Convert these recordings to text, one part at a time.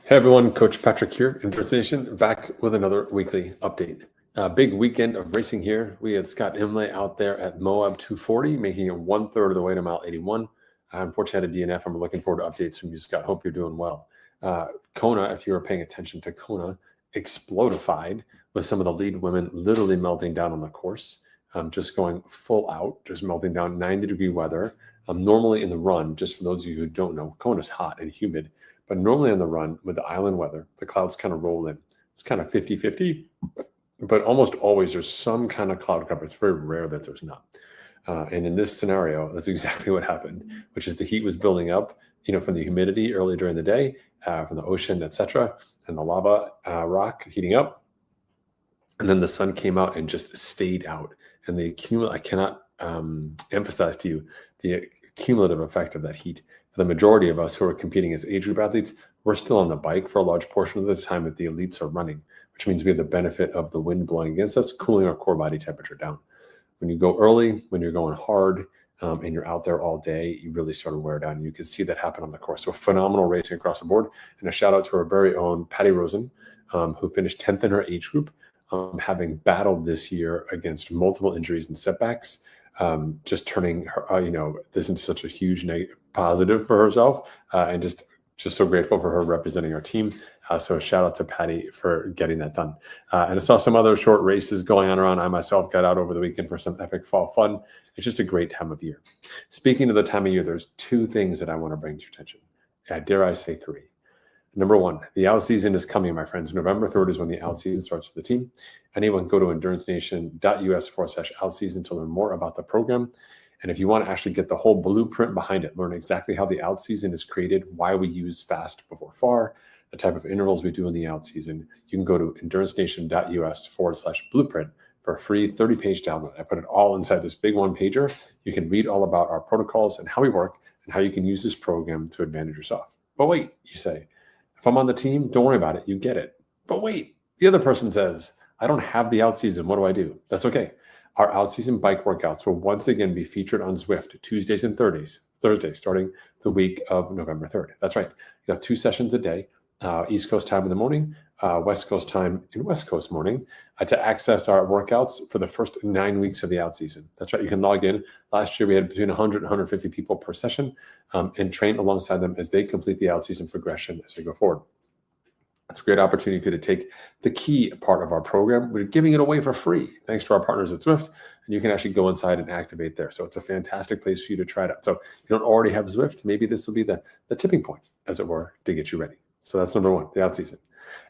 Hey everyone, Coach Patrick here, Endurance Nation, back with another weekly update. Big weekend of racing here. We had Scott Imlay out there at Moab 240, making it 1/3 of the way to mile 81. Unfortunately, I had a DNF. I'm looking forward to updates from you, Scott. Hope you're doing well. Kona, if you were paying attention to Kona, explodified with some of the lead women literally melting down on the course, just going full out, just melting down 90-degree weather. Normally in the run, just for those of you who don't know, Kona's hot and humid. But normally on the run with the island weather, the clouds kind of roll in. It's kind of 50-50, but almost always there's some kind of cloud cover. It's very rare that there's not. And in this scenario, that's exactly what happened, which is the heat was building up, from the humidity early during the day, from the ocean, etc., and the lava rock heating up. And then the sun came out and just stayed out. And I cannot emphasize to you the cumulative effect of that heat. The majority of us who are competing as age group athletes, we're still on the bike for a large portion of the time that the elites are running, which means we have the benefit of the wind blowing against us, cooling our core body temperature down. When you go early, when you're going hard, and you're out there all day, you really start to wear down. You can see that happen on the course. So phenomenal racing across the board. And a shout out to our very own Patti Rosen, who finished 10th in her age group, having battled this year against multiple injuries and setbacks. Just turning her, this into such a huge positive for herself, and just so grateful for her representing our team. So shout out to Patti for getting that done. And I saw some other short races going on around. I myself got out over the weekend for some epic fall fun. It's just a great time of year. Speaking of the time of year, there's two things that I want to bring to your attention. Dare I say three. Number one, the OutSeason is coming, my friends. November 3rd is when the OutSeason starts for the team. Anyone can go to endurancenation.us/OutSeason to learn more about the program. And if you want to actually get the whole blueprint behind it, learn exactly how the OutSeason is created, why we use fast before far, the type of intervals we do in the OutSeason, you can go to endurancenation.us/blueprint for a free 30-page download. I put it all inside this big one-pager. You can read all about our protocols and how we work and how you can use this program to advantage yourself. But wait, you say, if I'm on the team, don't worry about it. You get it. But wait, the other person says, I don't have the OutSeason. What do I do? That's okay. Our OutSeason bike workouts will once again be featured on Zwift Tuesdays and Thursdays, starting the week of November 3rd. That's right. You have 2 sessions a day, East Coast time in the morning, West Coast time in West Coast morning, to access our workouts for the first 9 weeks of the OutSeason. That's right. You can log in. Last year, we had between 100 and 150 people per session, and train alongside them as they complete the OutSeason progression as they go forward. It's a great opportunity for you to take the key part of our program. We're giving it away for free, thanks to our partners at Zwift, and you can actually go inside and activate there. So it's a fantastic place for you to try it out. So if you don't already have Zwift, maybe this will be the tipping point, as it were, to get you ready. So that's number one, the OutSeason.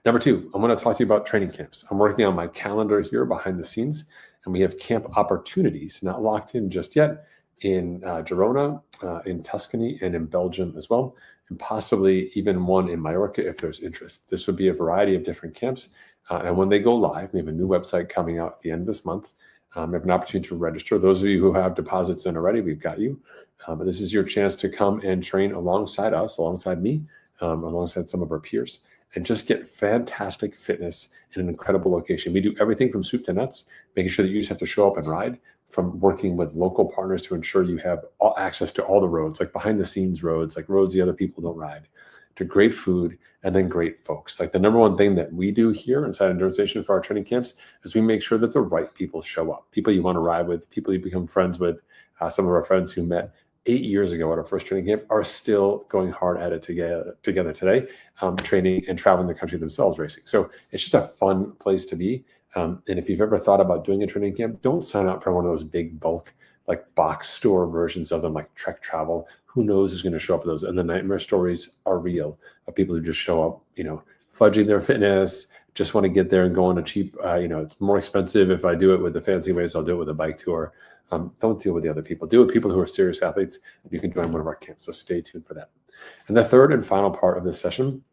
Number two, I'm going to talk to you about training camps. I'm working on my calendar here behind the scenes, and we have camp opportunities, not locked in just yet, in Girona, in Tuscany, and in Belgium as well, and possibly even one in Mallorca if there's interest. This would be a variety of different camps, and when they go live, we have a new website coming out at the end of this month. We have an opportunity to register. Those of you who have deposits in already, we've got you. But this is your chance to come and train alongside us, alongside me, alongside some of our peers, and just get fantastic fitness in an incredible location. We do everything from soup to nuts, making sure that you just have to show up and ride, from working with local partners to ensure you have access to all the roads, like behind the scenes roads, like roads the other people don't ride, to great food, and then great folks. Like the number one thing that we do here inside Endurance Nation for our training camps is we make sure that the right people show up, people you want to ride with, people you become friends with. Some of our friends who met 8 years ago at our first training camp are still going hard at it together today, training and traveling the country themselves racing. So it's just a fun place to be. And if you've ever thought about doing a training camp, don't sign up for one of those big bulk, like box store versions of them, like Trek Travel. Who knows who's going to show up for those? And the nightmare stories are real of people who just show up, fudging their fitness, just want to get there and go on a cheap, it's more expensive if I do it with the fancy ways. I'll do it with a bike tour. Don't deal with the other people. Deal with people who are serious athletes. You can join one of our camps. So stay tuned for that. And the third and final part of this session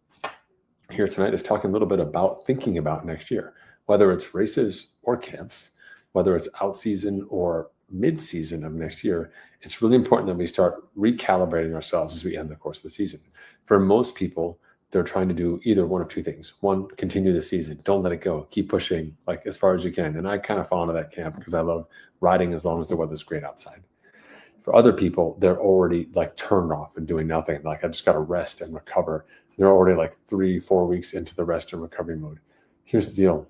here tonight is talking a little bit about thinking about next year, whether it's races or camps, whether it's OutSeason or mid-season of next year. It's really important that we start recalibrating ourselves as we end the course of the season. For most people, they're trying to do either one of two things. One, continue the season. Don't let it go. Keep pushing as far as you can. And I kind of fall into that camp because I love riding as long as the weather's great outside. For other people, they're already like turned off and doing nothing. Like, I just got to rest and recover. They're already like 3-4 weeks into the rest and recovery mode. Here's the deal.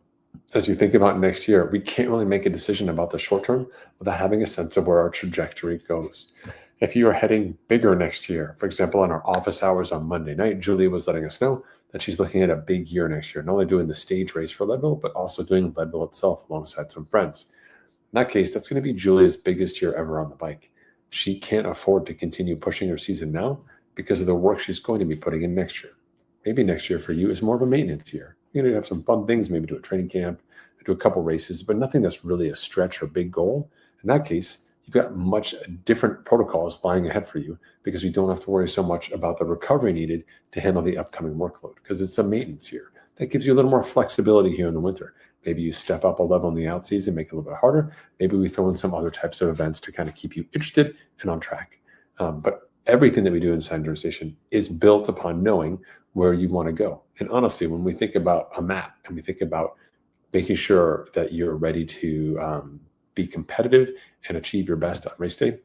As you think about next year, we can't really make a decision about the short term without having a sense of where our trajectory goes. If you are heading bigger next year, for example, in our office hours on Monday night, Julie was letting us know that she's looking at a big year next year, not only doing the stage race for Leadville, but also doing Leadville itself alongside some friends. In that case, that's going to be Julia's biggest year ever on the bike. She can't afford to continue pushing her season now because of the work she's going to be putting in next year. Maybe next year for you is more of a maintenance year. You're going to have some fun things, maybe do a training camp, do a couple races, but nothing that's really a stretch or big goal. In that case, you've got much different protocols lying ahead for you because you don't have to worry so much about the recovery needed to handle the upcoming workload because it's a maintenance year. That gives you a little more flexibility here in the winter. Maybe you step up a level in the out season, make it a little bit harder. Maybe we throw in some other types of events to kind of keep you interested and on track. But everything that we do inside Endurance Station is built upon knowing where you want to go. And honestly, when we think about a map and we think about making sure that you're ready to be competitive and achieve your best on race day,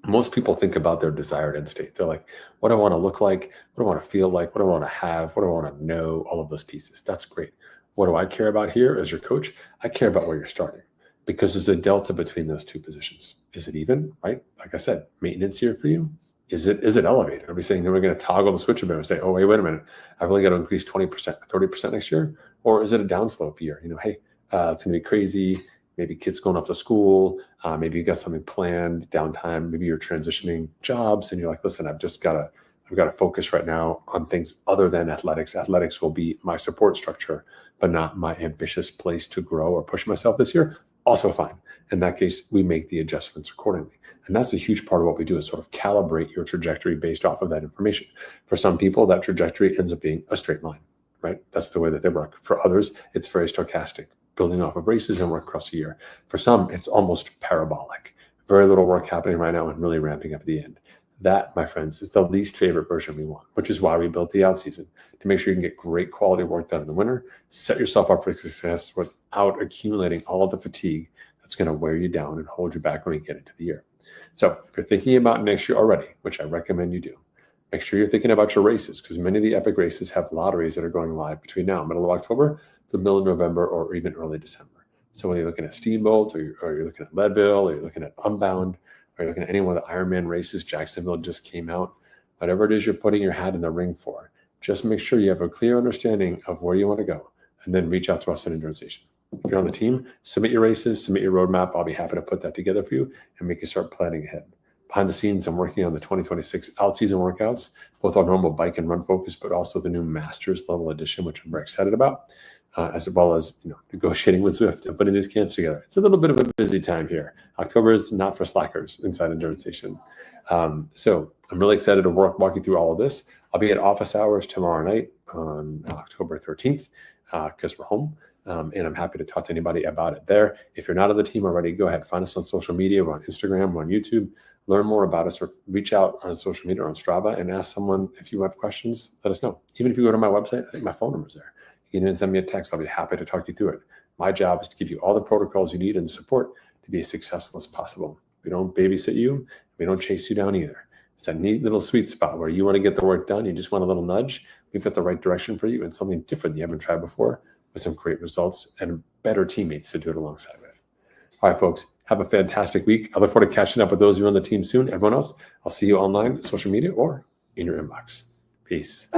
most people think about their desired end state. They're like, what do I want to look like? What do I want to feel like? What do I want to have? What do I want to know? All of those pieces. That's great. What do I care about here as your coach? I care about where you're starting because there's a delta between those two positions. Is it even, right? Like I said, maintenance here for you. Is it elevated? Are we saying that we're going to toggle the switch a bit and say, oh, wait a minute, I've only got to increase 20%, 30% next year? Or is it a downslope year? Hey, it's going to be crazy. Maybe kids going off to school. Maybe you got something planned, downtime. Maybe you're transitioning jobs and you're like, listen, I've got to focus right now on things other than athletics. Athletics will be my support structure, but not my ambitious place to grow or push myself this year. Also fine. In that case, we make the adjustments accordingly. And that's a huge part of what we do is sort of calibrate your trajectory based off of that information. For some people, that trajectory ends up being a straight line, right? That's the way that they work. For others, it's very stochastic, building off of races and work across a year. For some, it's almost parabolic. Very little work happening right now and really ramping up at the end. That, my friends, is the least favorite version we want, which is why we built the OutSeason, to make sure you can get great quality work done in the winter, set yourself up for success without accumulating all of the fatigue that's going to wear you down and hold you back when we get into the year. So if you're thinking about next year already, which I recommend you do, make sure you're thinking about your races because many of the epic races have lotteries that are going live between now, middle of October, the middle of November, or even early December. So when you're looking at Steamboat or you're looking at Leadville or you're looking at Unbound, or you're looking at any one of the Ironman races, Jacksonville just came out, whatever it is you're putting your hat in the ring for, just make sure you have a clear understanding of where you want to go and then reach out to us at Endurance Station. If you're on the team, submit your races, submit your roadmap. I'll be happy to put that together for you and make you start planning ahead. Behind the scenes, I'm working on the 2026 OutSeason workouts, both our normal bike and run focus, but also the new Masters level edition, which I'm very excited about, as well as negotiating with Zwift and putting these camps together. It's a little bit of a busy time here. October is not for slackers inside Endurance Station. So I'm really excited to walk you through all of this. I'll be at office hours tomorrow night on October 13th because we're home. And I'm happy to talk to anybody about it there. If you're not on the team already, go ahead, find us on social media. We're on Instagram, we're on YouTube. Learn more about us or reach out on social media or on Strava and ask someone if you have questions, let us know. Even if you go to my website, I think my phone number's there. You can even send me a text. I'll be happy to talk you through it. My job is to give you all the protocols you need and support to be as successful as possible. We don't babysit you. We don't chase you down either. It's a neat little sweet spot where you want to get the work done. You just want a little nudge. We've got the right direction for you and something different you haven't tried before with some great results and better teammates to do it alongside with. All right, folks, have a fantastic week. I look forward to catching up with those of you on the team soon. Everyone else, I'll see you online, social media, or in your inbox. Peace.